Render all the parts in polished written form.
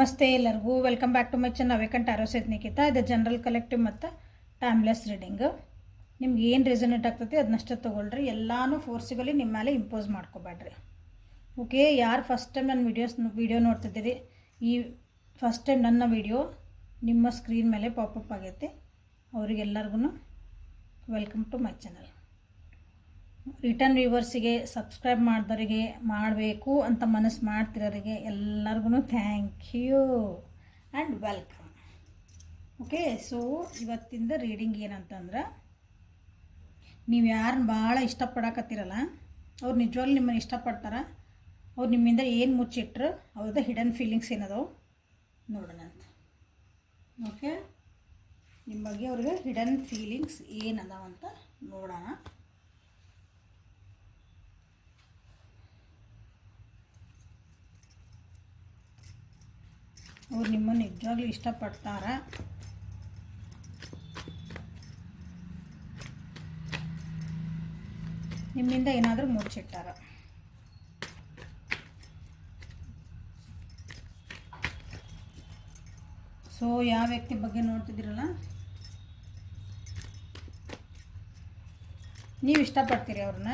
ನಮಸ್ತೆ ಎಲ್ಲರಿಗೂ welcome back to my channel ಅವೇಕಂಟ್ ಆರೋಸೆತ್ ನಿಖಿತಾ. ಇದು ಜನರಲ್ ಕಲೆಕ್ಟಿವ್ ಮತ್ತು ಟೈಮ್ಲೆಸ್ ರೀಡಿಂಗು. ನಿಮ್ಗೆ ಏನು ರೆಸನೇಟ್ ಆಗ್ತೈತಿ ಅದನ್ನಷ್ಟೇ ತೊಗೊಳ್ರಿ. ಎಲ್ಲನೂ ಫೋರ್ಸಿಬಲಿ ನಿಮ್ಮ ಮೇಲೆ ಇಂಪೋಸ್ ಮಾಡ್ಕೋಬೇಡ್ರಿ. ಓಕೆ, ಯಾರು ಫಸ್ಟ್ ಟೈಮ್ ನನ್ನ ವಿಡಿಯೋ ನೋಡ್ತಿದ್ದೀರಿ, ಈ ಫಸ್ಟ್ ಟೈಮ್ ನನ್ನ ವಿಡಿಯೋ ನಿಮ್ಮ ಸ್ಕ್ರೀನ್ ಮೇಲೆ ಪಾಪಪ್ ಆಗೈತಿ, ಅವರಿಗೆಲ್ಲರಿಗೂ welcome to my channel. Return ವ್ಯೂವರ್ಸಿಗೆ, ಸಬ್ಸ್ಕ್ರೈಬ್ ಮಾಡಿದವರಿಗೆ, ಮಾಡಬೇಕು ಅಂತ ಮನಸ್ಸು ಮಾಡ್ತಿರೋರಿಗೆ ಎಲ್ಲರಿಗೂ thank you and welcome. Okay, so ಇವತ್ತಿಂದ ರೀಡಿಂಗ್ ಏನಂತಂದ್ರೆ, ನೀವು ಯಾರನ್ನ ಭಾಳ ಇಷ್ಟಪಡಕತ್ತೀರಲ್ಲ ಅವ್ರು ನಿಜವಾಗ್ಲೂ ನಿಮ್ಮನ್ನು ಇಷ್ಟಪಡ್ತಾರೆ. ಅವ್ರು ನಿಮ್ಮಿಂದ ಏನು ಮುಚ್ಚಿಟ್ರು ಅವ್ರದ್ದು ಹಿಡನ್ ಫೀಲಿಂಗ್ಸ್ ಏನದವು ನೋಡೋಣ ಅಂತ. ಓಕೆ, ನಿಮ್ಮ ಬಗ್ಗೆ ಅವ್ರಿಗೆ ಹಿಡನ್ ಫೀಲಿಂಗ್ಸ್ ಏನದಾವಂತ ನೋಡೋಣ. ಅವ್ರು ನಿಮ್ಮನ್ನು ನಿಜವಾಗ್ಲೂ ಇಷ್ಟಪಡ್ತಾರ, ನಿಮ್ಮಿಂದ ಏನಾದರೂ ಮುಚ್ಚಿಟ್ಟಾರ. ಸೊ ಯಾವ ವ್ಯಕ್ತಿ ಬಗ್ಗೆ ನೋಡ್ತಿದ್ದೀರಲ್ಲ, ನೀವು ಇಷ್ಟಪಡ್ತೀರಿ ಅವ್ರನ್ನ.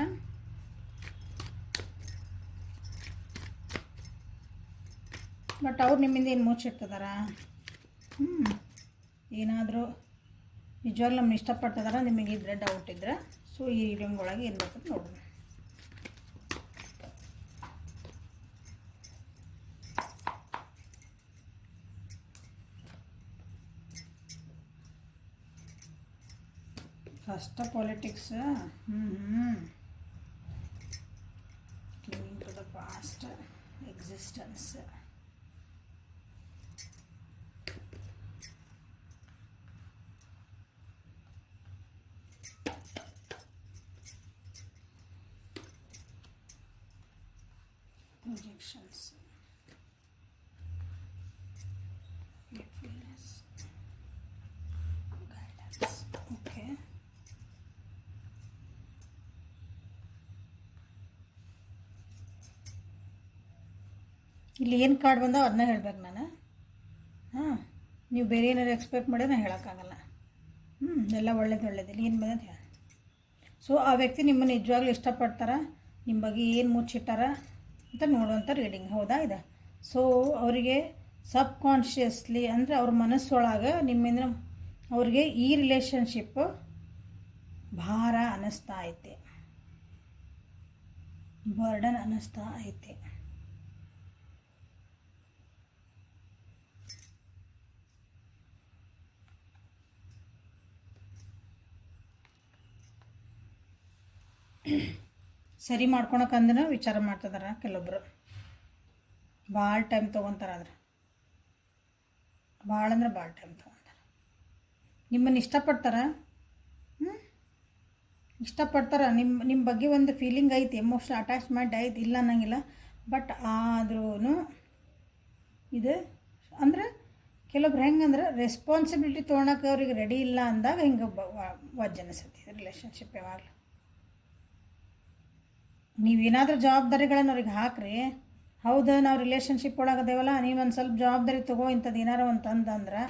ಬಟ್ ಅವ್ರು ನಿಮ್ಮಿಂದ ಏನು ಮುಚ್ಚಿಡ್ತಿದಾರ, ಏನಾದರೂ ನಿಜವಾಗ್ಲೂ ನಮ್ಮನ್ನು ಇಷ್ಟಪಡ್ತಿದಾರ ನಿಮಗೆ ಇದ್ರೆ ಡೌಟ್ ಇದ್ರೆ. ಸೊ ಈ ರೀಡಿಂಗ್ ಒಳಗೆ ಏನು ಬರ್ತದೆ ನೋಡೋಣ. First politics, cling to the past existence. Projections, fearfulness, guidance. Okay, ಇಲ್ಲಿ ಏನು ಕಾರ್ಡ್ ಬಂದಾವ ಅದನ್ನ ಹೇಳ್ಬೇಕು ನಾನು. ನೀವು ಬೇರೆ ಏನಾದ್ರು ಎಕ್ಸ್ಪೆಕ್ಟ್ ಮಾಡಿದ್ರೆ ನಾನು ಹೇಳೋಕ್ಕಾಗಲ್ಲ. ಎಲ್ಲ ಒಳ್ಳೇದಿಲ್ಲ, ಏನು ಬಂದದ್ದು ಹೇಳಿ. ಸೊ ಆ ವ್ಯಕ್ತಿ ನಿಮ್ಮನ್ನು ನಿಜವಾಗ್ಲೂ ಇಷ್ಟಪಡ್ತಾರ, ನಿಮ್ಮ ಬಗ್ಗೆ ಏನು ಮುಚ್ಚಿಟ್ಟಾರ ಅಂತ ನೋಡುವಂಥ ರೀಡಿಂಗ್. ಹೌದಾ ಇದೆ? ಸೊ ಅವರಿಗೆ ಸಬ್ ಕಾನ್ಷಿಯಸ್ಲಿ ಅಂದರೆ ಅವ್ರ ಮನಸ್ಸೊಳಗೆ ನಿಮ್ಮಿಂದ ಅವ್ರಿಗೆ ಈ ರಿಲೇಷನ್ಶಿಪ್ ಭಾರ ಅನ್ನಿಸ್ತಾ ಐತೆ, ಬರ್ಡನ್ ಅನ್ನಿಸ್ತಾ ಐತೆ. ಸರಿ ಮಾಡ್ಕೊಳಕ್ಕಂದ್ರೆ ವಿಚಾರ ಮಾಡ್ತಿದಾರೆ ಕೆಲವೊಬ್ಬರು. ಭಾಳ ಟೈಮ್ ತೊಗೊತಾರೆ, ಆದರೆ ಭಾಳ ಅಂದ್ರೆ ಭಾಳ ಟೈಮ್ ತೊಗೊತಾರೆ. ನಿಮ್ಮನ್ನು ಇಷ್ಟಪಡ್ತಾರೆ, ನಿಮ್ಮ ಬಗ್ಗೆ ಒಂದು ಫೀಲಿಂಗ್ ಐತಿ, ಎಮೋಷನಲ್ ಅಟ್ಯಾಚ್ಮೆಂಟ್ ಐತಿ, ಇಲ್ಲ ಅನ್ನಂಗಿಲ್ಲ. ಬಟ್ ಆದ್ರೂ ಇದು ಅಂದರೆ ಕೆಲವೊಬ್ರು ಹೆಂಗಂದ್ರೆ ರೆಸ್ಪಾನ್ಸಿಬಿಲಿಟಿ ತೊಗೊಳಕ್ಕೆ ಅವ್ರಿಗೆ ರೆಡಿ ಇಲ್ಲ ಅಂದಾಗ ಹಿಂಗೆ ವಜ್ಜನಿಸತಿ ರಿಲೇಷನ್ಶಿಪ್. ಯಾವಾಗಲೂ ನೀವೇನಾದರೂ ಜವಾಬ್ದಾರಿಗಳನ್ನು ಅವ್ರಿಗೆ ಹಾಕ್ರಿ. ಹೌದು, ನಾವು ರಿಲೇಷನ್ಶಿಪ್ ಒಳಗದೇವಲ್ಲ, ನೀವೊಂದು ಸ್ವಲ್ಪ ಜವಾಬ್ದಾರಿ ತೊಗೋ ಇಂಥದ್ದು ಏನಾರು ಅಂತಂದ್ರೆ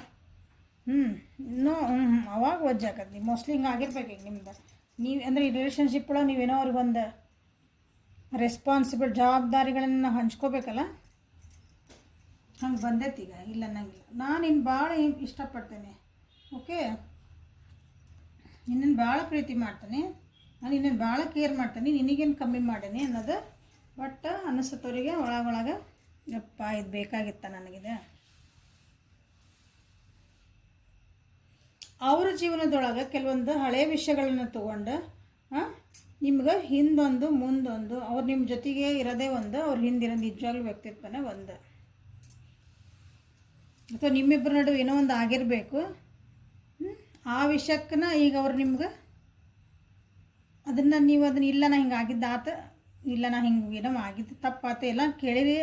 ಅವಾಗ ವಜ್ಜಾಕತ್ತಿ. ಮೋಸ್ಟ್ಲಿ ಹಿಂಗೆ ಆಗಿರ್ಬೇಕು. ಈಗ ನಿಮ್ದು ನೀವು ಅಂದರೆ ಈ ರಿಲೇಷನ್ಶಿಪ್ ಒಳಗೆ ನೀವೇನೋ ಅವ್ರಿಗೊಂದು ರೆಸ್ಪಾನ್ಸಿಬಲ್ ಜವಾಬ್ದಾರಿಗಳನ್ನು ಹಂಚ್ಕೋಬೇಕಲ್ಲ, ಹಂಗೆ ಬಂದೈತಿ. ಈಗ ಇಲ್ಲ ಅನ್ನಂಗಿಲ್ಲ. ನಾನು ಇನ್ನು ಭಾಳ ಇಷ್ಟಪಡ್ತೇನೆ. ಓಕೆ, ನಿನ್ನನ್ನು ಭಾಳ ಪ್ರೀತಿ ಮಾಡ್ತೇನೆ, ನಾನು ಇನ್ನೇನು ಭಾಳ ಕೇರ್ ಮಾಡ್ತೀನಿ, ನಿನಗೇನು ಕಮ್ಮಿ ಮಾಡೀನಿ ಅನ್ನೋದು. ಬಟ್ ಅನ್ನಿಸತ್ತವರಿಗೆ ಒಳಗೊಳಗೆ ಯಪ್ಪ ಇದು ಬೇಕಾಗಿತ್ತ ನನಗಿದೆ. ಅವ್ರ ಜೀವನದೊಳಗೆ ಕೆಲವೊಂದು ಹಳೆಯ ವಿಷಯಗಳನ್ನು ತೊಗೊಂಡು ನಿಮ್ಗೆ ಹಿಂದೊಂದು ಮುಂದೊಂದು ಅವ್ರು ನಿಮ್ಮ ಜೊತೆಗೆ ಇರೋದೇ ಒಂದು, ಅವ್ರ ಹಿಂದಿರೋ ನಿಜವಾಗ್ಲೂ ವ್ಯಕ್ತಿತ್ವನೇ ಒಂದು, ಅಥವಾ ನಿಮ್ಮಿಬ್ಬರ ನಡುವೆ ಏನೋ ಒಂದು ಆಗಿರಬೇಕು. ಆ ವಿಷಯಕ್ಕನ ಈಗ ಅವ್ರು ನಿಮ್ಗೆ ನೀವು ಅದನ್ನು ಇಲ್ಲ ನಾ ಹಿಂಗೆ ಆಗಿದ್ದಾತ, ಇಲ್ಲ ನಾ ಹಿಂಗೆ ಏನೋ ಆಗಿದ್ದು ತಪ್ಪಾತ ಎಲ್ಲ ಕೇಳಿರಿ,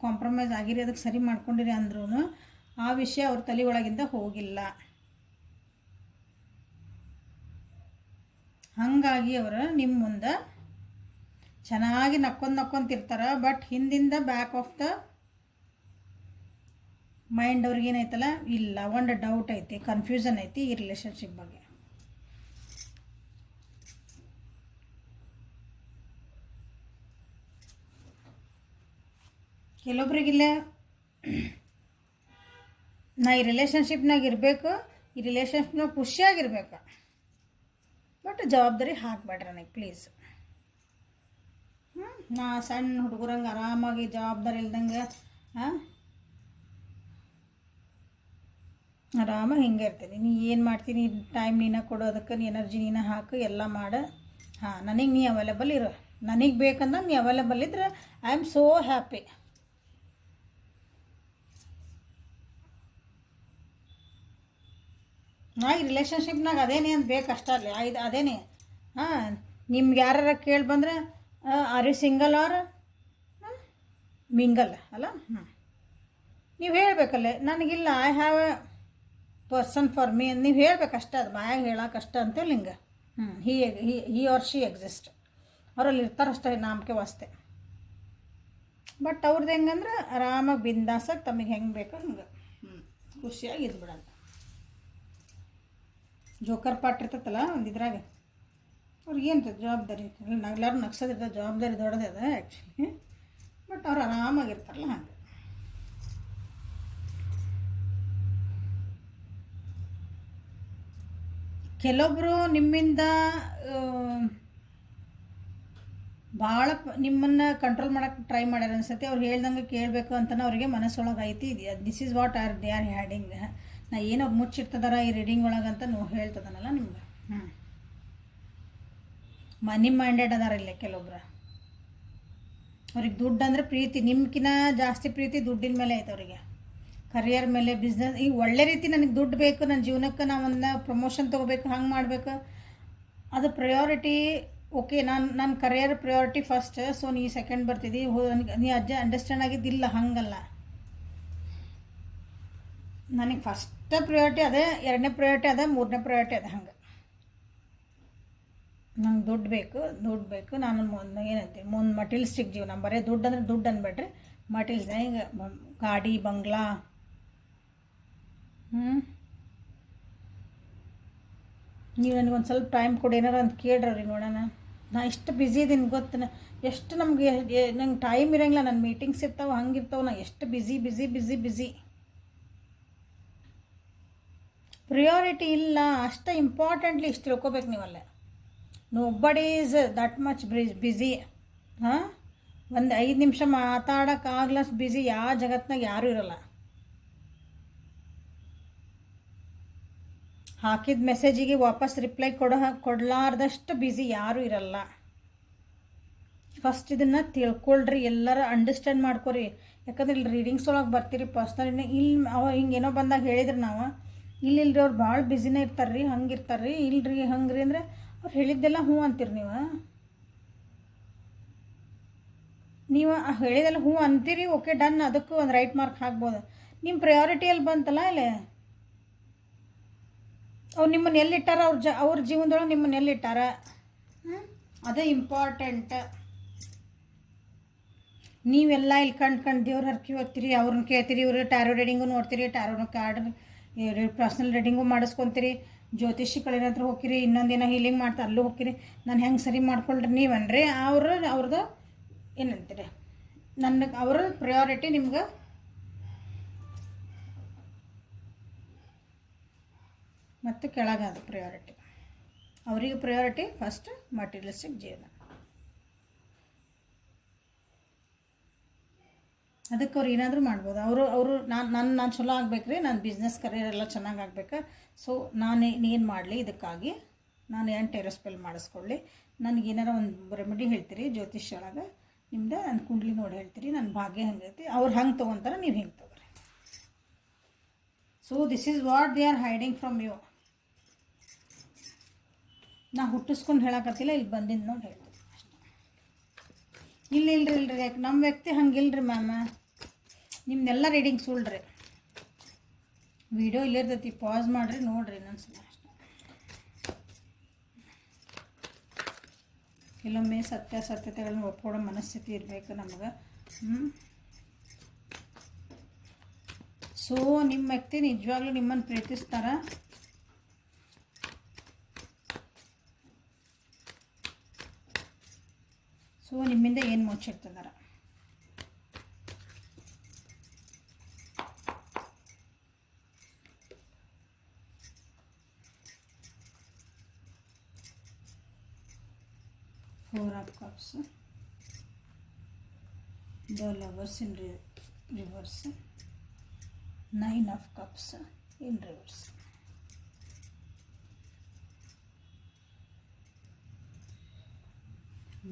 ಕಾಂಪ್ರಮೈಸ್ ಆಗಿರಿ, ಅದಕ್ಕೆ ಸರಿ ಮಾಡ್ಕೊಂಡಿರಿ ಅಂದ್ರೂ ಆ ವಿಷಯ ಅವ್ರ ತಲೆ ಒಳಗಿಂದ ಹೋಗಿಲ್ಲ. ಹಾಗಾಗಿ ಅವರು ನಿಮ್ಮ ಮುಂದೆ ಚೆನ್ನಾಗಿ ನಕ್ಕೊಂತಿರ್ತಾರೆ. ಬಟ್ ಹಿಂದಿಂದ ಬ್ಯಾಕ್ ಆಫ್ ದ ಮೈಂಡ್ ಅವ್ರಿಗೆ ಏನೈತಲ್ಲ, ಇಲ್ಲ ಒಂದು ಡೌಟ್ ಐತಿ, ಕನ್ಫ್ಯೂಷನ್ ಐತಿ ಈ ರಿಲೇಷನ್ಶಿಪ್ ಬಗ್ಗೆ. ಕೆಲವೊಬ್ರಿಗಿಲ್ಲ, ನಾ ಈ ರಿಲೇಷನ್ಶಿಪ್ನಾಗ ಇರಬೇಕು, ಈ ರಿಲೇಷನ್ಶಿಪ್ನಾಗ ಖುಷಿಯಾಗಿರ್ಬೇಕು, ಬಟ್ ಜವಾಬ್ದಾರಿ ಹಾಕಬೇಡ್ರಿ ನನಗೆ ಪ್ಲೀಸ್. ನಾ ಸಣ್ಣ ಹುಡುಗರಂಗೆ ಆರಾಮಾಗಿ ಜವಾಬ್ದಾರಿ ಇಲ್ದಂಗೆ ಆರಾಮಾಗಿ ಹಿಂಗೆ ಇರ್ತೀನಿ. ನೀ ಏನು ಮಾಡ್ತೀನಿ, ಟೈಮ್ ನೀನು ಕೊಡು, ಅದಕ್ಕೆ ನೀ ಎನರ್ಜಿ ನೀನು ಹಾಕು, ಎಲ್ಲ ಮಾಡು. ನನಗೆ ನೀ ಅವೈಲೇಬಲ್ ಇರು, ನನಗೆ ಬೇಕಂದ್ರೆ ನೀ ಅವೈಲೇಬಲ್ ಇದ್ರೆ ಐ ಆಮ್ ಸೋ ಹ್ಯಾಪಿ. ನಾ ಈ ರಿಲೇಷನ್ಶಿಪ್ನಾಗ ಅದೇನೇ ಅಂತ ಬೇಕಷ್ಟ ಅಲ್ಲ, ಅದೇನೇ. ನಿಮ್ಗೆ ಯಾರ ಕೇಳಿ ಬಂದರೆ are you single or mingle ಅಲ್ಲ? ನೀವು ಹೇಳಬೇಕಲ್ಲೇ, ನನಗಿಲ್ಲ, I have a person for me ಅಂತ ನೀವು ಹೇಳ್ಬೇಕಷ್ಟೇ. ಅದು ಬಾಯಾಗ ಹೇಳೋಕ್ಕಷ್ಟ ಅಂತೇಳಿ ಹಿಂಗೆ ಹಿ ಆರ್ ಶಿ ಎಕ್ಸಿಸ್ಟ್, ಅವರಲ್ಲಿ ಇರ್ತಾರಷ್ಟೇ ನಂಬಿಕೆ ವಾಸ್ತೆ. ಬಟ್ ಅವ್ರದ್ದು ಹೆಂಗಂದ್ರೆ ಆರಾಮಾಗಿ ಬಿಂದಾಸಾಗಿ ತಮಗೆ ಹೆಂಗೆ ಬೇಕೋ ಹಂಗೆ ಖುಷಿಯಾಗಿ ಇದ್ಬಿಡೋದು. ಜೋಕರ್ ಪಾಟ್ ಇರ್ತೈತಲ್ಲ ಒಂದು ಇದ್ರಾಗ, ಅವ್ರಿಗೆ ಏನು ಜವಾಬ್ದಾರಿ ಇರ್ತದೆ, ಎಲ್ಲರೂ ನಗ್ಸೋದಿರ್ತದೆ, ಜವಾಬ್ದಾರಿ ದೊಡ್ಡದೇ ಅದ ಆ್ಯಕ್ಚುಲಿ. ಬಟ್ ಅವ್ರು ಆರಾಮಾಗಿರ್ತಾರಲ್ಲ ಹಂಗೆ. ಕೆಲವೊಬ್ಬರು ನಿಮ್ಮಿಂದ ಭಾಳ ನಿಮ್ಮನ್ನು ಕಂಟ್ರೋಲ್ ಮಾಡೋಕ್ಕೆ ಟ್ರೈ ಮಾಡ್ಯಾರ ಅನ್ಸುತ್ತೆ. ಅವ್ರು ಹೇಳ್ದಂಗೆ ಕೇಳಬೇಕು ಅಂತಲೇ ಅವರಿಗೆ ಮನಸ್ಸೊಳಗೆ ಐತಿ. This is what they R ಹ್ಯಾಡಿಂಗ್. ನಾ ಏನೋ ಅವ್ರು ಮುಚ್ಚಿಡ್ತದಾರ ಈ ರೀಡಿಂಗ್ ಒಳಗಂತ ಹೇಳ್ತದನಲ್ಲ ನಿಮ್ಗೆ. ಮನಿ ಮೈಂಡೆಡ್ ಅದಾರ ಇಲ್ಲೇ ಕೆಲವೊಬ್ರು. ಅವ್ರಿಗೆ ದುಡ್ಡು ಅಂದರೆ ಪ್ರೀತಿ, ನಿಮ್ಗಿನ್ನ ಜಾಸ್ತಿ ಪ್ರೀತಿ ದುಡ್ಡಿನ ಮೇಲೆ ಐತೆ ಅವರಿಗೆ. ಕರಿಯರ್ ಮೇಲೆ, ಬಿಸ್ನೆಸ್, ಈಗ ಒಳ್ಳೆ ರೀತಿ ನನಗೆ ದುಡ್ಡು ಬೇಕು, ನನ್ನ ಜೀವನಕ್ಕೆ ನಾವು ಒಂದು ಪ್ರಮೋಷನ್ ತೊಗೋಬೇಕು, ಹಂಗೆ ಮಾಡಬೇಕು, ಅದು ಪ್ರಯಾರಿಟಿ. ಓಕೆ, ನನ್ನ ಕರಿಯರ್ ಪ್ರಯಾರಿಟಿ ಫಸ್ಟ್, ಸೊ ನೀ ಸೆಕೆಂಡ್ ಬರ್ತಿದ್ದಿ, ನೀ ಅಂಡರ್ಸ್ಟ್ಯಾಂಡ್ ಆಗಿದ್ದಿಲ್ಲ. ಹಂಗಲ್ಲ, ನನಗೆ ಫಸ್ಟ್ ಪ್ರಯಾರಿಟಿ ಅದೇ, ಎರಡನೇ ಪ್ರಯಾರಿಟಿ ಅದೇ, ಮೂರನೇ ಪ್ರಯಾರಿಟಿ ಅದೇ. ಹಂಗೆ ನಂಗೆ ದುಡ್ಡು ಬೇಕು. ನಾನು ಏನಂತೀವಿ ಮಟೀರಿಯಲಿಸ್ಟಿಕ್ ಜೀವನ, ಬರೀ ದುಡ್ಡು ಅಂದರೆ ದುಡ್ಡು ಅನ್ಬೇಡ್ರಿ, ಮಟೀರಿಯಲ್ಸ್, ಈಗ ಗಾಡಿ ಬಂಗ್ಲಾ. ನೀವು ನನಗೊಂದು ಸ್ವಲ್ಪ ಟೈಮ್ ಕೊಡಿ, ಏನಾರು ಅಂತ ಕೇಳ್ರಿ ನೋಡೋಣ. ನಾ ಎಷ್ಟು ಬ್ಯುಸಿ ಇದ್ದೀನಿ ಗೊತ್ತ, ಎಷ್ಟು ನಂಗೆ ಟೈಮ್ ಇರೋಂಗಿಲ್ಲ. ನನ್ನ ಮೀಟಿಂಗ್ಸ್ ಇರ್ತಾವೆ, ಹಂಗಿರ್ತಾವೆ. ನಾ ಎಷ್ಟು ಬ್ಯುಸಿ. ಪ್ರಿಯಾರಿಟಿ ಇಲ್ಲ, ಅಷ್ಟು ಇಂಪಾರ್ಟೆಂಟ್ಲಿ ಇಷ್ಟು ತಿಳ್ಕೊಬೇಕು ನೀವಲ್ಲ. Nobody is that much busy. ಒಂದು 5 ನಿಮಿಷ ಮಾತಾಡೋಕ್ಕಾಗ್ಲಷ್ಟು ಬ್ಯುಸಿ ಯಾವ ಜಗತ್ನಾಗ ಯಾರೂ ಇರೋಲ್ಲ. ಹಾಕಿದ ಮೆಸೇಜಿಗೆ ವಾಪಸ್ ರಿಪ್ಲೈ ಕೊಡಲಾರ್ದಷ್ಟು ಬ್ಯುಸಿ ಯಾರೂ ಇರಲ್ಲ. ಫಸ್ಟ್ ಇದನ್ನು ತಿಳ್ಕೊಳ್ರಿ, ಎಲ್ಲರೂ ಅಂಡರ್ಸ್ಟ್ಯಾಂಡ್ ಮಾಡ್ಕೊರಿ. ಯಾಕಂದ್ರೆ ಇಲ್ಲಿ ರೀಡಿಂಗ್ಸ್ ಒಳಗೆ ಬರ್ತೀರಿ ಪರ್ಸ್ನಲ್. ಇಲ್ಲಿ ಹಿಂಗೇನೋ ಬಂದಾಗ ಹೇಳಿದ್ರೆ ನಾವು ಇಲ್ಲಿಲ್ರಿ ಅವ್ರು ಭಾಳ ಬ್ಯುಸಿನೇ ಇರ್ತಾರೆ ರೀ, ಹಂಗೆ ಇರ್ತಾರೆ ರೀ, ಇಲ್ರಿ ಹಂಗೆ ರೀ ಅಂದರೆ ಅವ್ರು ಹೇಳಿದ್ದೆಲ್ಲ ಹ್ಞೂ ಅಂತೀರಿ ನೀವು ಹೇಳಿದೆಲ್ಲ ಹ್ಞೂ ಅಂತೀರಿ. ಓಕೆ, ಡನ್, ಅದಕ್ಕೂ ಒಂದು ರೈಟ್ ಮಾರ್ಕ್ ಹಾಕ್ಬೋದು. ನಿಮ್ಮ ಪ್ರಯಾರಿಟಿಯಲ್ಲಿ ಬಂತಲ್ಲ ಇಲ್ಲಿ, ಅವ್ರು ನಿಮ್ಮನ್ನು ಎಲ್ಲಿಟ್ಟಾರ, ಅವ್ರ ಜೀವನದೊಳಗೆ ನಿಮ್ಮನ್ನು ಎಲ್ಲಿಟ್ಟಾರ, ಅದೇ ಇಂಪಾರ್ಟೆಂಟ್. ನೀವೆಲ್ಲ ಇಲ್ಲಿ ಕಂಡು ದೇವ್ರ ಹರಕೆ ಓದ್ತೀರಿ, ಅವ್ರನ್ನ ಕೇಳ್ತೀರಿ, ಇವರು ಟ್ಯಾರೋ ರೀಡಿಂಗು ನೋಡ್ತೀರಿ, ಟ್ಯಾರೋ ಕಾರ್ಡ್ ಪರ್ಸ್ನಲ್ ರೀಡಿಂಗು ಮಾಡಿಸ್ಕೊತೀರಿ, ಜ್ಯೋತಿಷಿ ಕಳೆನತ್ರ ಹೋಗ್ತೀರಿ, ಇನ್ನೊಂದಿನ ಹೀಲಿಂಗ್ ಮಾಡ್ತಾರೆ ಅಲ್ಲೂ ಹೋಗ್ತೀರಿ. ನಾನು ಹೆಂಗೆ ಸರಿ ಮಾಡ್ಕೊಳ್ರಿ ನೀವನ್ರಿ, ಅವ್ರದ್ದು ಏನಂತೀರಿ, ಅವ್ರ ಪ್ರಯಾರಿಟಿ ನಿಮ್ಗೆ ಮತ್ತು ಕೆಳಗಾದ ಪ್ರಯಾರಿಟಿ. ಅವರಿಗೆ ಪ್ರಯಾರಿಟಿ ಫಸ್ಟ್ ಮಟೀರಿಯಲಿಸ್ಟಿಕ್ ಜೀವನ. ಅದಕ್ಕೆ ಅವ್ರು ಏನಾದರೂ ಮಾಡ್ಬೋದು. ಅವರು ನಾನು ಚಲೋ ಆಗ್ಬೇಕು ರೀ, ನನ್ನ ಬಿಸ್ನೆಸ್ ಕರಿಯರ್ ಎಲ್ಲ ಚೆನ್ನಾಗಿ ಆಗ್ಬೇಕು. ಸೊ ಏನು ಮಾಡಲಿ, ಇದಕ್ಕಾಗಿ ನಾನು ಏನು ಟೆರಸ್ಪೆಲ್ ಮಾಡಿಸ್ಕೊಳ್ಳಿ, ನನಗೇನಾರ ಒಂದು ರೆಮಿಡಿ ಹೇಳ್ತೀರಿ ಜ್ಯೋತಿಷ್ಯ ಒಳಗೆ, ನಿಮ್ದು ನನ್ನ ಕುಂಡ್ಲಿ ನೋಡಿ ಹೇಳ್ತೀರಿ, ನನ್ನ ಭಾಗ್ಯ ಹೆಂಗೈತಿ, ಅವ್ರು ಹಂಗೆ ತೊಗೊತಾರೆ, ನೀವು ಹಿಂಗೆ ತೊಗೊರಿ. So this is what they are hiding from you. ನಾ ಹುಟ್ಟಿಸ್ಕೊಂಡು ಹೇಳಕತ್ತಿಲ್ಲ, ಇಲ್ಲಿ ಬಂದಿದ್ದು ನೋಡಿ ಹೇಳ್ತೀನಿ ಅಷ್ಟೇ. ಇಲ್ರಿ ಯಾಕೆ ನಮ್ಮ ವ್ಯಕ್ತಿ ಹಂಗಿಲ್ರಿ ಮ್ಯಾಮ, ನಿಮ್ದೆಲ್ಲ ರೀಡಿಂಗ್ ಸುಳ್ಳ್ರಿ. ವಿಡಿಯೋ ಇಲ್ಲಿರ್ತೈತಿ, ಪಾಸ್ ಮಾಡಿರಿ, ನೋಡಿರಿ ಇನ್ನೊಂದ್ಸಲ ಅಷ್ಟೇ. ಕೆಲವೊಮ್ಮೆ ಸತ್ಯತೆಗಳನ್ನ ಒಪ್ಕೊಳ್ಳೋ ಮನಸ್ಥಿತಿ ಇರಬೇಕು ನಮಗೆ. ಸೊ ನಿಮ್ಮ ವ್ಯಕ್ತಿ ನಿಜವಾಗ್ಲೂ ನಿಮ್ಮನ್ನು ಪ್ರೀತಿಸ್ತಾರ. ಸೊ ನಿಮ್ಮಿಂದ ಏನು ಮುಚ್ಚಿಡ್ತಿದ್ದಾರೆ. Four of Cups, the Lovers in reverse, Nine of Cups in reverse.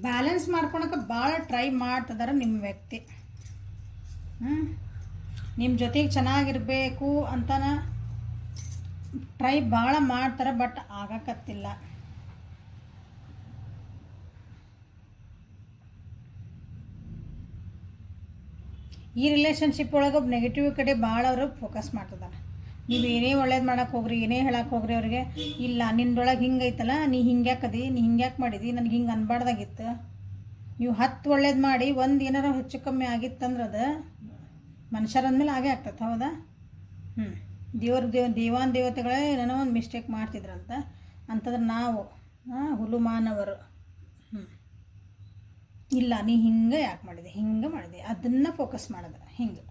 Balance ಮಾಡ್ಕೊಳಕ್ಕೆ ಭಾಳ ಟ್ರೈ ಮಾಡ್ತಿದ್ದಾರೆ ನಿಮ್ಮ ವ್ಯಕ್ತಿ. ನಿಮ್ಮ ಜೊತೆಗೆ ಚೆನ್ನಾಗಿರಬೇಕು ಅಂತನ ಟ್ರೈ ಭಾಳ ಮಾಡ್ತಾರೆ, ಬಟ್ ಆಗಕತ್ತಿಲ್ಲ. ಈ ರಿಲೇಷನ್ಶಿಪ್ ಒಳಗೆ ನೆಗೆಟಿವ್ ಕಡೆ ಭಾಳ ಅವರು ಫೋಕಸ್ ಮಾಡ್ತಿದ್ದಾರೆ. ನೀವು ಏನೇ ಒಳ್ಳೇದು ಮಾಡೋಕ್ಕೆ ಹೋಗ್ರಿ, ಏನೇ ಹೇಳಕ್ಕೆ ಹೋಗ್ರಿ ಅವ್ರಿಗೆ, ಇಲ್ಲ ನಿನ್ನೊಳಗೆ ಹಿಂಗೈತಲ್ಲ, ನೀ ಹಿಂಗ್ಯಾಕದಿ, ನೀ ಹಿಂಗ್ಯಾಕೆ ಮಾಡಿದಿ, ನನಗೆ ಹಿಂಗೆ ಅನ್ಬಾರ್ದಾಗಿತ್ತು. ನೀವು 10 ಒಳ್ಳೇದು ಮಾಡಿ ಒಂದು ಏನಾರ ಹೆಚ್ಚು ಕಮ್ಮಿ ಆಗಿತ್ತಂದ್ರೆ ಅದು ಮನುಷ್ಯರಂದ್ಮೇಲೆ ಆಗೇ ಆಗ್ತದೆ. ಹೌದಾ? ದೇವಾನ್ ದೇವತೆಗಳೇ ಏನೋ ಒಂದು ಮಿಸ್ಟೇಕ್ ಮಾಡ್ತಿದ್ರಂತ ಅಂತಂದ್ರೆ ನಾವು ಹುಲು ಮಾನವರು ಇಲ್ಲ ನೀ ಹಿಂಗೆ ಯಾಕೆ ಮಾಡಿದೆ, ಹಿಂಗೆ ಮಾಡಿದೆ, ಅದನ್ನು ಫೋಕಸ್ ಮಾಡೋದು. ಹಿಂಗೆ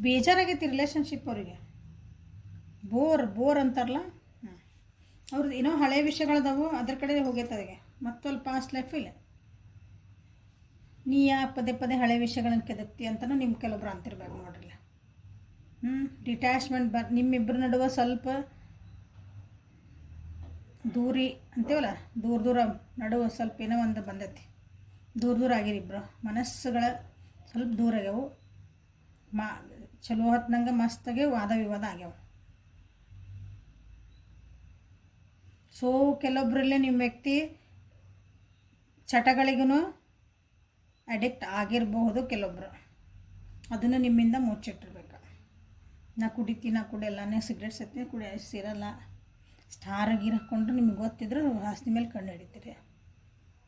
ಬೇಜಾರಾಗೈತಿ ರಿಲೇಷನ್ಶಿಪ್ ಅವರಿಗೆ. ಬೋರ್ ಅಂತಾರಲ್ಲ, ಅವ್ರದ್ದು ಏನೋ ಹಳೆ ವಿಷಯಗಳದಾವು, ಅದ್ರ ಕಡೆ ಹೋಗೈತೆ ಅದಕ್ಕೆ. ಮತ್ತಲ್ಲಿ ಪಾಸ್ಟ್ ಲೈಫ್ ಇಲ್ಲ, ನೀ ಯಾ ಪದೇ ಪದೇ ಹಳೆ ವಿಷಯಗಳನ್ನು ಕೆದಕ್ತಿ ಅಂತಲೂ ನಿಮ್ಮ ಕೆಲವೊಬ್ರು ಅಂತಿರ್ಬೇಕು ನೋಡ್ರಲ್ಲ. ಡಿಟ್ಯಾಚ್ಮೆಂಟ್ ನಿಮ್ಮಿಬ್ಬರ ನಡುವೆ ಸ್ವಲ್ಪ ದೂರಿ ಅಂತೀವಲ್ಲ, ದೂರ ನಡುವೆ ಸ್ವಲ್ಪ ಏನೋ ಒಂದು ಬಂದೈತಿ. ದೂರ ಆಗಿರಿಬ್ರು ಮನಸ್ಸುಗಳ ಸ್ವಲ್ಪ ದೂರ ಆಗ್ಯಾವು. ಚಲೋ ಹೊತ್ನಂಗೆ ಮಸ್ತಾಗೆ ವಾದ ವಿವಾದ ಆಗ್ಯಾವ. ಸೊ ಕೆಲವೊಬ್ಬರಲ್ಲೇ ನಿಮ್ಮ ವ್ಯಕ್ತಿ ಚಟಗಳಿಗೂ ಅಡಿಕ್ಟ್ ಆಗಿರಬಹುದು ಕೆಲವೊಬ್ಬರು. ಅದನ್ನು ನಿಮ್ಮಿಂದ ಮುಚ್ಚಿಟ್ಟಿರ್ಬೇಕು. ನಾ ಕುಡಿಯಲ್ಲ, ಸಿಗರೇಟ್ ಸತ್ತಿ ಸೇರಲ್ಲ, ಸ್ಟಾರ್ ಗೀರ್ ಹಾಕ್ಕೊಂಡ್ರೆ ನಿಮ್ಗೆ ಗೊತ್ತಿದ್ರೆ ಆಸ್ತಿ ಮೇಲೆ ಕಣ್ಣು ಹಿಡಿತೀರಿ.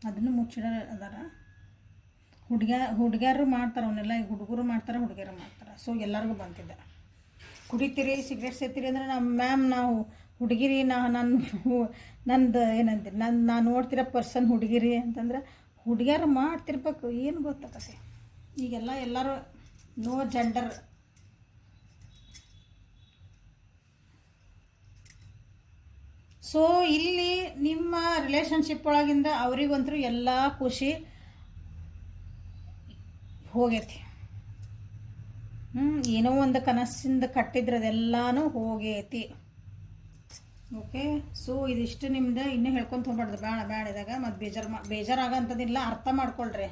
ಅದನ್ನು ಮುಚ್ಚಿಡ ಅದಾರ. ಹುಡುಗಿಯರು ಮಾಡ್ತಾರೆ ಅವನ್ನೆಲ್ಲ, ಈಗ ಹುಡುಗರು ಮಾಡ್ತಾರೆ, ಹುಡುಗಿಯರು ಮಾಡ್ತಾರೆ. ಸೊ ಎಲ್ಲರಿಗೂ ಬಂತಿದ್ದೆ. ಕುಡಿತೀರಿ, ಸಿಗರೇಟ್ ಸೇತೀರಿ ಅಂದರೆ ನಾವು ಹುಡುಗಿರಿ, ನಂದು ಏನಂತೀರಿ, ನಾನು ನೋಡ್ತಿರೋ ಪರ್ಸನ್ ಹುಡುಗಿರಿ ಅಂತಂದ್ರೆ ಹುಡುಗಿಯರು ಮಾಡ್ತಿರ್ಬೇಕು. ಏನು ಗೊತ್ತಾಗತ್ತೆ ಈಗೆಲ್ಲ ಎಲ್ಲರೂ ನೋ ಜೆಂಡರ್. ಸೊ ಇಲ್ಲಿ ನಿಮ್ಮ ರಿಲೇಷನ್ಶಿಪ್ ಒಳಗಿಂದ ಅವರಿಗಂತೂ ಎಲ್ಲ ಖುಷಿ ಹೋಗೈತಿ. ಏನೋ ಒಂದು ಕನಸಿಂದ ಕಟ್ಟಿದ್ರೆ ಅದೆಲ್ಲನೂ ಹೋಗೈತಿ. ಓಕೆ, ಸೊ ಇದಿಷ್ಟು ನಿಮ್ದು ಇನ್ನೂ ಹೇಳ್ಕೊತ ಹೋಗ್ಬಾರ್ದು. ಬೇಡದಾಗ ಮತ್ತು ಬೇಜಾರಾಗಂಥದ್ದಿಲ್ಲ. ಅರ್ಥ ಮಾಡ್ಕೊಳ್ರಿ,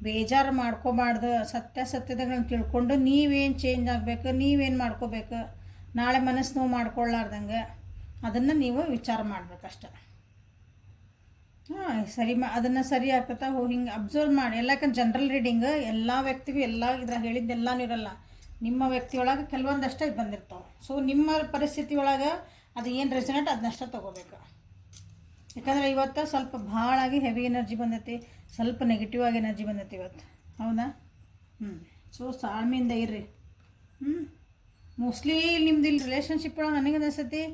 ಬೇಜಾರು ಮಾಡ್ಕೋಬಾರ್ದು. ಸತ್ಯತೆಗಳನ್ನ ತಿಳ್ಕೊಂಡು ನೀವೇನು ಚೇಂಜ್ ಆಗಬೇಕು, ನೀವೇನು ಮಾಡ್ಕೋಬೇಕು, ನಾಳೆ ಮನಸ್ಸು ನೋವು ಮಾಡ್ಕೊಳ್ಳಾರ್ದಂಗೆ ಅದನ್ನು ನೀವು ವಿಚಾರ ಮಾಡ್ಬೇಕಷ್ಟೆ. ಅದನ್ನು ಸರಿ ಆಗ್ತತಾ ಹಿಂಗೆ ಅಬ್ಸರ್ವ್ ಮಾಡಿ. ಯಾಕಂದ್ರೆ ಜನರಲ್ ರೀಡಿಂಗ್ ಎಲ್ಲ ವ್ಯಕ್ತಿಗೂ ಎಲ್ಲ ಇದ್ರಾಗ ಹೇಳಿದ್ದೆಲ್ಲನೂ ಇರಲ್ಲ. ನಿಮ್ಮ ವ್ಯಕ್ತಿಯೊಳಗೆ ಕೆಲವೊಂದಷ್ಟೇ ಬಂದಿರ್ತಾವೆ. ಸೊ ನಿಮ್ಮ ಪರಿಸ್ಥಿತಿ ಒಳಗೆ ಅದು ಏನು ರೆಸನೇಟ್ ಅದನ್ನಷ್ಟೇ ತೊಗೋಬೇಕು. ಯಾಕಂದರೆ ಇವತ್ತು ಸ್ವಲ್ಪ ಭಾಳಾಗಿ ಹೆವಿ ಎನರ್ಜಿ ಬಂದೈತಿ, ಸ್ವಲ್ಪ ನೆಗೆಟಿವ್ ಆಗಿ ಎನರ್ಜಿ ಬಂದೈತಿ ಇವತ್ತು. ಹೌದಾ? ಸೊ ತಾಳ್ಮೆಯಿಂದ ಇರ್ರಿ. ಮೋಸ್ಟ್ಲಿ ನಿಮ್ದು ಇಲ್ಲಿ ರಿಲೇಷನ್ಶಿಪ್ ಒಳಗೆ ನನಗೆ ಅನಿಸ್ತೈತಿ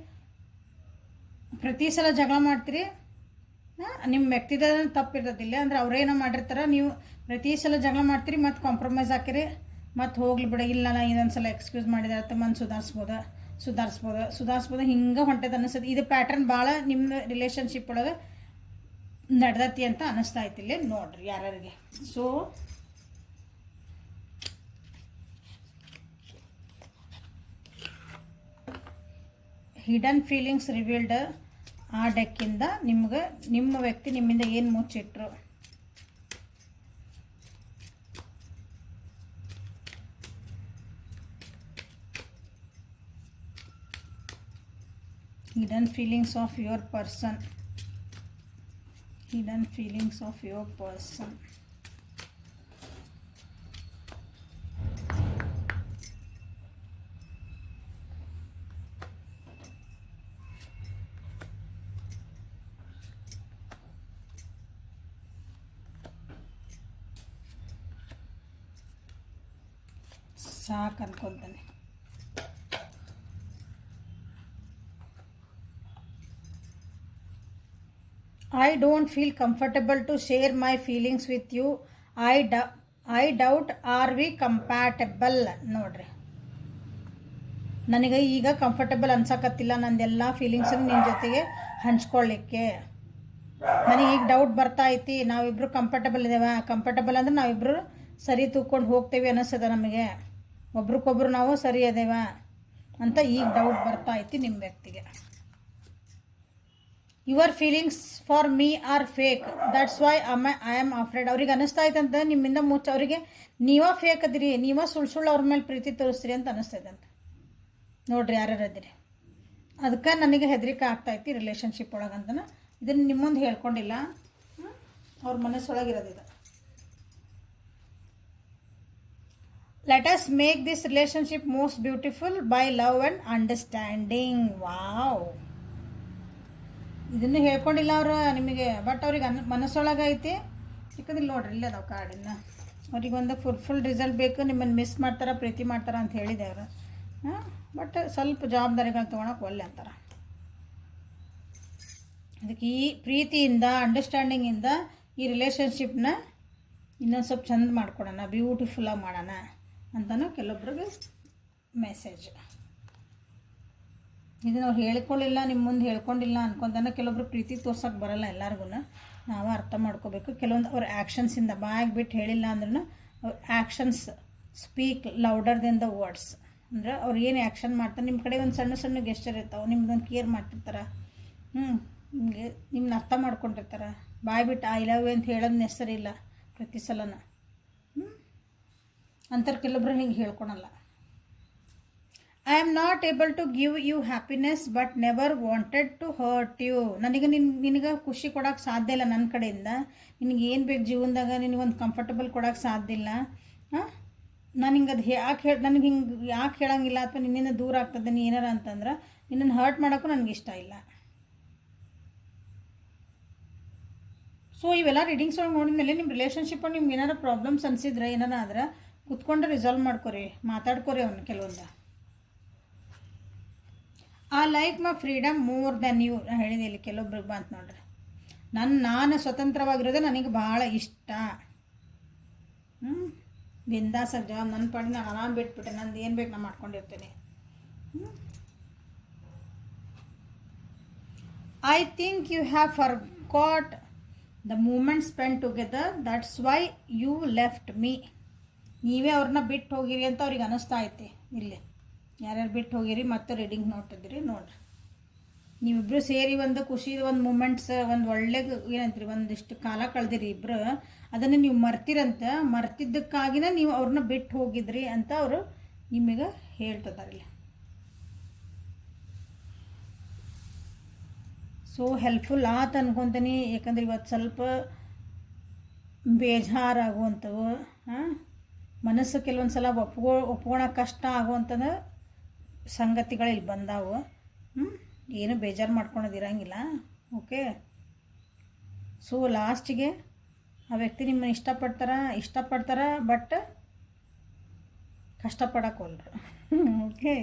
ಪ್ರತಿ ಸಲ ಜಗಳ ಮಾಡ್ತೀರಿ. ನಿಮ್ಮ ವ್ಯಕ್ತಿದ ತಪ್ಪಿರ್ತದಿಲ್ಲ ಅಂದರೆ ಅವರೇನೋ ಮಾಡಿರ್ತಾರೆ, ನೀವು ಪ್ರತಿ ಸಲ ಜಗಳ ಮಾಡ್ತೀರಿ, ಮತ್ತು ಕಾಂಪ್ರಮೈಸ್ ಹಾಕಿರಿ, ಮತ್ತು ಹೋಗ್ಲಿ ಬಿಡ, ಇಲ್ಲ ನಾನು ಇದೊಂದು ಸಲ ಎಕ್ಸ್ಕ್ಯೂಸ್ ಮಾಡಿದ್ರೆ ಮನ್ ಸುಧಾರಿಸ್ಬೋದು ಹಿಂಗೆ ಹೊಂಟದ ಅನಿಸ್ತದೆ. ಇದು ಪ್ಯಾಟರ್ನ್ ಭಾಳ ನಿಮ್ಮ ರಿಲೇಷನ್ಶಿಪ್ ಒಳಗೆ ನಡೆದತಿ ಅಂತ ಅನ್ನಿಸ್ತಾ ಐತಿಲ್ಲ ನೋಡ್ರಿ ಯಾರಿಗೆ. ಸೊ ಹಿಡನ್ ಫೀಲಿಂಗ್ಸ್ ರಿವೀಲ್ಡ್ ಆ ಡೆಕ್ಕಿಂದ ನಿಮ್ಮ ವ್ಯಕ್ತಿ ನಿಮ್ಮಿಂದ ಏನು ಮುಚ್ಚಿಟ್ರು. Hidden feelings of your person. Hidden feelings of your person. ಸಾಕು ಅನ್ಕೊತಾನೆ. I don't feel comfortable to share my feelings with you. I doubt are we compatible. ನೋಡ್ರಿ, ನನಗೆ ಈಗ ಕಂಫರ್ಟಬಲ್ ಅನ್ಸಕತ್ತಿಲ್ಲ ನಂದೆಲ್ಲ ಫೀಲಿಂಗ್ಸನ್ನು ನಿನ್ನ ಜೊತೆಗೆ ಹಂಚ್ಕೊಳ್ಳಿಕ್ಕೆ. ನನಗೆ ಈಗ ಡೌಟ್ ಬರ್ತಾ ಐತಿ, ನಾವಿಬ್ಬರು ಕಂಫರ್ಟಬಲ್ ಇದ್ದೇವೆ. ಕಂಫರ್ಟಬಲ್ ಅಂದ್ರೆ ನಾವಿಬ್ಬರು ಸರಿ ತೂಕೊಂಡು ಹೋಗ್ತೇವೆ ಅನ್ನಿಸ್ತದೆ ನಮಗೆ, ಒಬ್ರಿಗೊಬ್ರು ನಾವು ಸರಿ ಅದೇವ ಅಂತ ಈಗ ಡೌಟ್ ಬರ್ತಾ ಐತಿ ನಿಮ್ಮ ವ್ಯಕ್ತಿಗೆ. Your feelings for me are fake, that's why I am afraid. ಅವ್ರಿಗೆ ಅನ್ನಿಸ್ತಾ ಐತಂತ ನಿಮ್ಮಿಂದ ಮುಚ್ಚ, ಅವರಿಗೆ ನೀವೇ ಫೇಕ್ ಅದಿರಿ, ನೀವೇ ಸುಳ್ಳು ಅವ್ರ ಮೇಲೆ ಪ್ರೀತಿ ತೋರಿಸ್ತೀರಿ ಅಂತ ಅನ್ನಿಸ್ತೈತಂತ. ನೋಡ್ರಿ ಯಾರ್ಯಾರು ಅದಿರಿ, ಅದಕ್ಕೆ ನನಗೆ ಹೆದರಿಕೆ ಆಗ್ತಾಯಿತ್ತು ರಿಲೇಷನ್ಶಿಪ್ ಒಳಗಂತನ. ಇದನ್ನು ನಿಮ್ಮ ಮುಂದೆ ಹೇಳ್ಕೊಂಡಿಲ್ಲ, ಅವ್ರ ಮನಸ್ಸೊಳಗಿರೋದಿದೆ. Let us make this relationship most beautiful by love and understanding. Wow, ಇದನ್ನು ಹೇಳ್ಕೊಂಡಿಲ್ಲ ಅವರು ನಿಮಗೆ, ಬಟ್ ಅವ್ರಿಗೆ ಮನಸ್ಸೊಳಗೈತಿ. ಚಿಕ್ಕದಿಲ್ಲ ನೋಡ್ರಿ, ಇಲ್ಲೇ ಅದಾವೆ ಕಾರ್ಡಿನ. ಅವ್ರಿಗೆ ಒಂದು ಫುಲ್ ರಿಸಲ್ಟ್ ಬೇಕು, ನಿಮ್ಮನ್ನು ಮಿಸ್ ಮಾಡ್ತಾರೆ, ಪ್ರೀತಿ ಮಾಡ್ತಾರೆ ಅಂತ ಹೇಳಿದೆ ಅವರು. ಬಟ್ ಸ್ವಲ್ಪ ಜವಾಬ್ದಾರಿಗಳು ತೊಗೊಳಕ್ಕೆ ಒಲ್ಲೆ ಅಂತಾರೆ. ಅದಕ್ಕೆ ಈ ಪ್ರೀತಿಯಿಂದ ಅಂಡರ್ಸ್ಟ್ಯಾಂಡಿಂಗಿಂದ ಈ ರಿಲೇಷನ್ಶಿಪ್ನ ಇನ್ನೊಂದು ಸ್ವಲ್ಪ ಚೆಂದ ಮಾಡ್ಕೊಡೋಣ, ಬ್ಯೂಟಿಫುಲ್ಲಾಗಿ ಮಾಡೋಣ ಅಂತಲೂ ಕೆಲವೊಬ್ರಿಗೆ ಮೆಸೇಜ್. ಇದನ್ನು ಅವ್ರು ಹೇಳ್ಕೊಳ್ಳಿಲ್ಲ, ನಿಮ್ಮ ಮುಂದೆ ಹೇಳ್ಕೊಂಡಿಲ್ಲ ಅನ್ಕೊಂತಾನೆ ಕೆಲವೊಬ್ರು ಪ್ರೀತಿ ತೋರ್ಸೋಕ್ಕೆ ಬರೋಲ್ಲ ಎಲ್ಲರಿಗೂ. ನಾವು ಅರ್ಥ ಮಾಡ್ಕೋಬೇಕು. ಕೆಲವೊಂದು ಅವ್ರ ಆ್ಯಕ್ಷನ್ಸಿಂದ, ಬಾಯಾಗಿ ಬಿಟ್ಟು ಹೇಳಿಲ್ಲ ಅಂದ್ರೂ ಅವ್ರ actions speak louder than the words. ಅಂದ್ರೆ ಅವ್ರು ಏನು ಆ್ಯಕ್ಷನ್ ಮಾಡ್ತಾರೆ, ನಿಮ್ಮ ಕಡೆ ಒಂದು ಸಣ್ಣ ಸಣ್ಣ ಗೆಸ್ಚರ್ ಇರ್ತಾವೆ, ನಿಮ್ದೊಂದು ಕೇರ್ ಮಾಡ್ತಿರ್ತಾರೆ, ನಿಮಗೆ ನಿಮ್ಮನ್ನ ಅರ್ಥ ಮಾಡ್ಕೊಂಡಿರ್ತಾರೆ. ಬಾಯ್ ಬಿಟ್ಟು ಐ ಲವ್ ಯು ಅಂತ ಹೇಳೋದು ನೆಸರಿಲ್ಲ ಪ್ರತಿ ಸಲನ. ಅಂತಾರೆ ಕೆಲವೊಬ್ರು ಹಿಂಗೆ ಹೇಳ್ಕೊಳಲ್ಲ. I am not able to give you happiness but never wanted to hurt you. ನನಗೆ ನಿನಗೆ ಖುಷಿ ಕೊಡೋಕ್ಕೆ ಸಾಧ್ಯ ಇಲ್ಲ ನನ್ನ ಕಡೆಯಿಂದ. ನಿನಗೆ ಏನು ಬೇಕು ಜೀವನದಾಗ, ನಿನಗೊಂದು ಕಂಫರ್ಟಬಲ್ ಕೊಡೋಕ್ಕೆ ಸಾಧ್ಯ ಇಲ್ಲ. ನಾನು ಹಿಂಗೆ ಅದು ನನಗೆ ಹಿಂಗೆ ಯಾಕೆ ಹೇಳೋಂಗಿಲ್ಲ ಅಥವಾ ನಿನ್ನಿಂದ ದೂರ ಆಗ್ತದೆ ನೀ ಏನಾರ ಅಂತಂದ್ರೆ ನಿನ್ನನ್ನು ಹರ್ಟ್ ಮಾಡೋಕ್ಕೂ ನನಗೆ ಇಷ್ಟ ಇಲ್ಲ. ಸೊ ಇವೆಲ್ಲ ರೀಡಿಂಗ್ಸ್ ಒಳಗೆ ನೋಡಿದ್ಮೇಲೆ ನಿಮ್ಮ ರಿಲೇಷನ್ಶಿಪ್ಪಲ್ಲಿ ನಿಮ್ಗೆ ಏನಾರು ಪ್ರಾಬ್ಲಮ್ಸ್ ಅನಿಸಿದ್ರೆ ಏನಾರ ಆದ್ರೆ ಕುತ್ಕೊಂಡು ರಿಸಾಲ್ವ್ ಮಾಡ್ಕೊರಿ, ಮಾತಾಡ್ಕೊರಿ ಅವ್ನು ಕೆಲವೊಂದು. I like my freedom more than you. ನಾನು ಹೇಳಿದೆ ಇಲ್ಲಿ ಕೆಲವೊಬ್ರಿಗೆ ಬಂತು ನೋಡ್ರಿ, ನಾನು ಸ್ವತಂತ್ರವಾಗಿರೋದೇ ನನಗೆ ಭಾಳ ಇಷ್ಟ. ಬಿಂದಾಸ ಜಾಬ್ ನನ್ನ ಪಾಡಿ ನಾನು ಆರಾಮ್ ಬಿಟ್ಬಿಟ್ಟೆ, ನಂದು ಏನು ಬೇಕು ನಾನು ಮಾಡ್ಕೊಂಡಿರ್ತೀನಿ. I think you have forgot the moment spend together, that's why you left me. ನೀವೇ ಅವ್ರನ್ನ ಬಿಟ್ಟು ಹೋಗಿರಿ ಅಂತ ಅವ್ರಿಗೆ ಅನ್ನಿಸ್ತಾ ಐತಿ. ಇಲ್ಲಿ ಯಾರ್ಯಾರು ಬಿಟ್ಟು ಹೋಗಿರಿ ಮತ್ತು ರೀಡಿಂಗ್ ನೋಡ್ತಿದ್ದೀರಿ ನೋಡ್ರಿ. ನೀವಿಬ್ಬರು ಸೇರಿ ಒಂದು ಖುಷಿ, ಒಂದು ಮೂಮೆಂಟ್ಸ್, ಒಂದು ಒಳ್ಳೆ ಏನಂತೀರಿ, ಒಂದಿಷ್ಟು ಕಾಲ ಕಳೆದಿರಿ ಇಬ್ಬರು. ಅದನ್ನು ನೀವು ಮರ್ತಿರಂತ, ಮರ್ತಿದ್ದಕ್ಕಾಗಿನ ನೀವು ಅವ್ರನ್ನ ಬಿಟ್ಟು ಹೋಗಿದ್ರಿ ಅಂತ ಅವರು ನಿಮಗೆ ಹೇಳ್ತಿದ್ದಾರೆ. ಸೊ ಹೆಲ್ಪ್ಫುಲ್ ಆತ ಅನ್ಕೊತೀನಿ. ಯಾಕಂದ್ರೆ ಇವತ್ತು ಸ್ವಲ್ಪ ಬೇಜಾರಾಗುವಂಥವು, ಮನಸ್ಸು ಕೆಲವೊಂದು ಸಲ ಒಪ್ಕೊಳ್ಳೋಕೆ ಕಷ್ಟ ಆಗುವಂಥದ್ದು ಸಂಗತಿಗಳು ಇಲ್ಲಿ ಬಂದಾವು. ಏನು ಬೇಜಾರು ಮಾಡ್ಕೊಳೋದಿರಂಗಿಲ್ಲ. ಓಕೆ, ಸೊ ಲಾಸ್ಟಿಗೆ ಆ ವ್ಯಕ್ತಿ ನಿಮ್ಮನ್ನು ಇಷ್ಟಪಡ್ತಾರ ಬಟ್ ಕಷ್ಟಪಡೋಕ್ಕೋಲ್ರು. ಓಕೆ,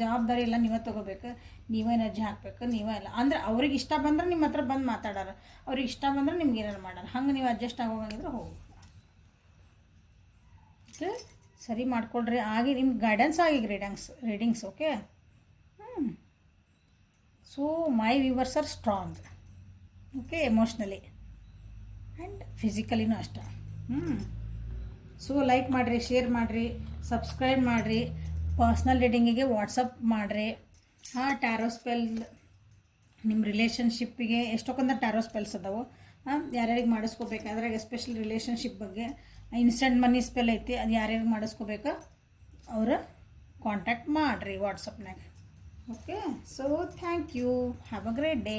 ಜವಾಬ್ದಾರಿ ಎಲ್ಲ ನೀವೇ ತೊಗೋಬೇಕು, ನೀವೇ ಎನರ್ಜಿ ಹಾಕಬೇಕು, ನೀವೇ ಇಲ್ಲ ಅಂದ್ರೆ ಅವ್ರಿಗೆ ಇಷ್ಟ ಬಂದ್ರೆ ನಿಮ್ಮ ಹತ್ರ ಬಂದು ಮಾತಾಡಾರ, ಅವ್ರಿಗೆ ಇಷ್ಟ ಬಂದ್ರೆ ನಿಮ್ಗೆ ಏನಾರು ಮಾಡೋಣ. ಹಂಗೆ ನೀವು ಅಡ್ಜಸ್ಟ್ ಆಗೋಂಗಿದ್ರೆ ಹೋಗಿ ಸರಿ ಮಾಡ್ಕೊಳ್ರಿ. ಆಗಿ ನಿಮ್ಗೆ ಗೈಡೆನ್ಸ್ ಆಗಿ readings. Okay, so my viewers are strong. Okay, emotionally and ಫಿಸಿಕಲಿನೂ ಅಷ್ಟೇ. ಸೊ ಲೈಕ್ ಮಾಡಿರಿ, ಶೇರ್ ಮಾಡಿರಿ, ಸಬ್ಸ್ಕ್ರೈಬ್ ಮಾಡಿರಿ. ಪರ್ಸ್ನಲ್ ರೀಡಿಂಗಿಗೆ ವಾಟ್ಸಪ್ ಮಾಡಿರಿ. ಟ್ಯಾರೋ ಸ್ಪೆಲ್ ನಿಮ್ಮ ರಿಲೇಷನ್ಶಿಪ್ಪಿಗೆ ಎಷ್ಟೊಂದು ಟ್ಯಾರೋ ಸ್ಪೆಲ್ಸ್ ಅದಾವೆ. ಯಾರ್ಯಾರಿಗೆ ಮಾಡಿಸ್ಕೋಬೇಕಾದ್ರೆ ಎಸ್ಪೆಷಲಿ ರಿಲೇಷನ್ಶಿಪ್ ಬಗ್ಗೆ ಇನ್ಸ್ಟೆಂಟ್ ಮನಿ ಸ್ಪೆಲ್ ಐತಿ, ಅದು ಯಾರ್ಯಾರಿಗೆ ಮಾಡಿಸ್ಕೋಬೇಕು ಅವರು ಕಾಂಟ್ಯಾಕ್ಟ್ ಮಾಡಿರಿ ವಾಟ್ಸಪ್ನಾಗ. Okay, so thank you, have a great day.